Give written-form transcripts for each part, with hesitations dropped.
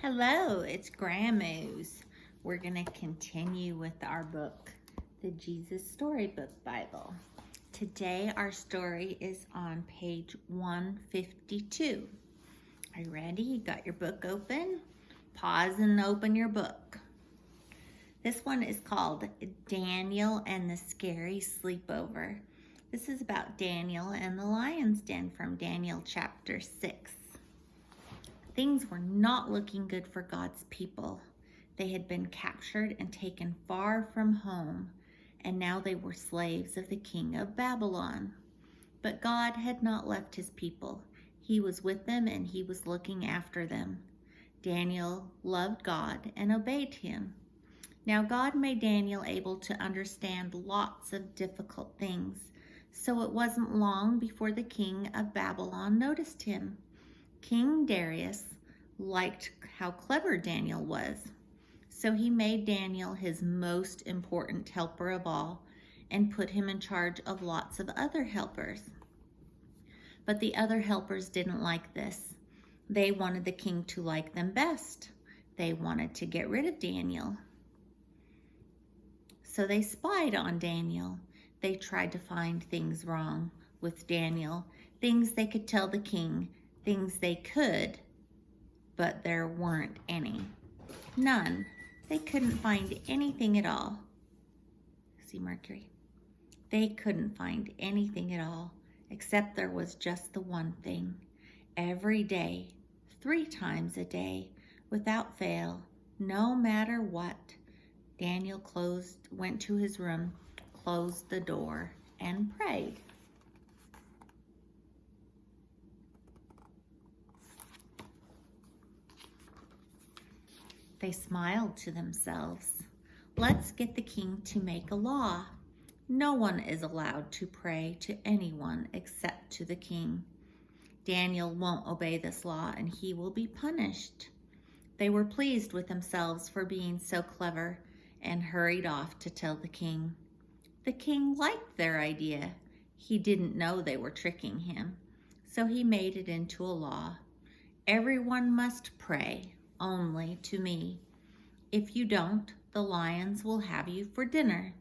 Hello, it's Grandma's. We're going to continue with our book, the Jesus Storybook Bible. Today our story is on page 152. Are you ready? You got your book open? Pause and open your book. This one is called Daniel and the Scary Sleepover. This is about Daniel and the lion's den from Daniel chapter 6. Things were not looking good for God's people. They had been captured and taken far from home, and now they were slaves of the king of Babylon. But God had not left his people. He was with them and he was looking after them. Daniel loved God and obeyed him. Now God made Daniel able to understand lots of difficult things, so it wasn't long before the king of Babylon noticed him. King Darius liked how clever Daniel was, so he made Daniel his most important helper of all and put him in charge of lots of other helpers. But the other helpers didn't like this. They wanted the king to like them best. They wanted to get rid of Daniel. So they spied on Daniel. They tried to find things wrong with Daniel, things they could tell the king, things they could, but there weren't any. None. They couldn't find anything at all. See Mercury? They couldn't find anything at all, except there was just the one thing. Every day, 3 times a day, without fail, no matter what, Daniel went to his room, closed the door, and prayed. They smiled to themselves. Let's get the king to make a law. No one is allowed to pray to anyone except to the king. Daniel won't obey this law and he will be punished. They were pleased with themselves for being so clever and hurried off to tell the king. The king liked their idea. He didn't know they were tricking him, so he made it into a law. Everyone must pray only to me. If you don't, the lions will have you for dinner.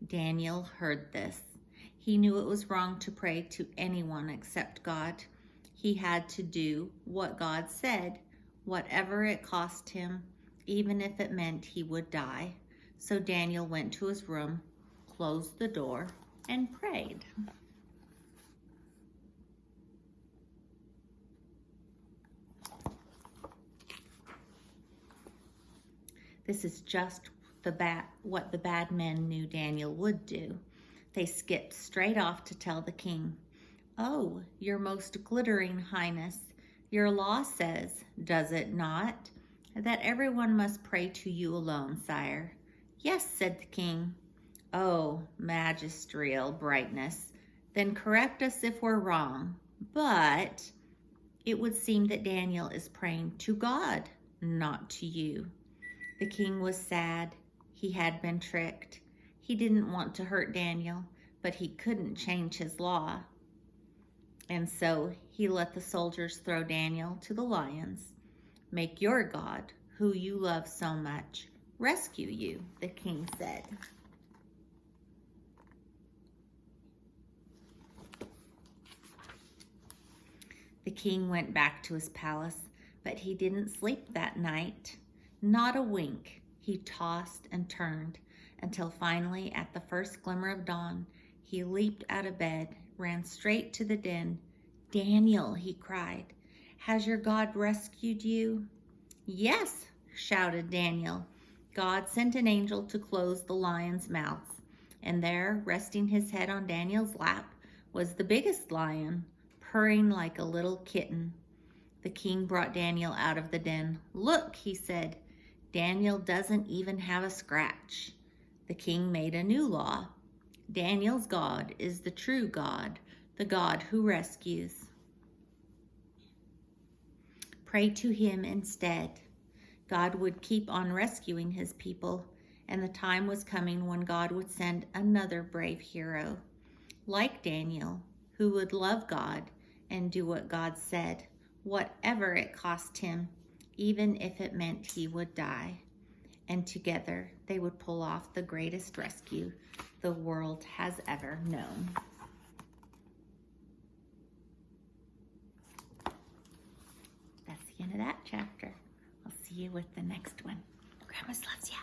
Daniel heard this. He knew it was wrong to pray to anyone except God. He had to do what God said, whatever it cost him, even if it meant he would die. So Daniel went to his room, closed the door, and prayed. This is just what the bad men knew Daniel would do. They skipped straight off to tell the king, "Oh, your most glittering highness, your law says, does it not, that everyone must pray to you alone, sire?" "Yes," said the king. "Oh, magisterial brightness, then correct us if we're wrong. But it would seem that Daniel is praying to God, not to you." The king was sad. He had been tricked. He didn't want to hurt Daniel, but he couldn't change his law. And so he let the soldiers throw Daniel to the lions. "Make your God, who you love so much, rescue you," the king said. The king went back to his palace, but he didn't sleep that night. Not a wink. He tossed and turned until finally, at the first glimmer of dawn, he leaped out of bed, ran straight to the den. "Daniel," he cried, "has your God rescued you?" "Yes," shouted Daniel. God sent an angel to close the lions' mouths, and there, resting his head on Daniel's lap, was the biggest lion, purring like a little kitten. The king brought Daniel out of the den. "Look," he said, "Daniel doesn't even have a scratch." The king made a new law. Daniel's God is the true God, the God who rescues. Pray to him instead. God would keep on rescuing his people, and the time was coming when God would send another brave hero, like Daniel, who would love God and do what God said, whatever it cost him, even if it meant he would die. And together they would pull off the greatest rescue the world has ever known. That's the end of that chapter. I'll see you with the next one. Grandma's loves ya.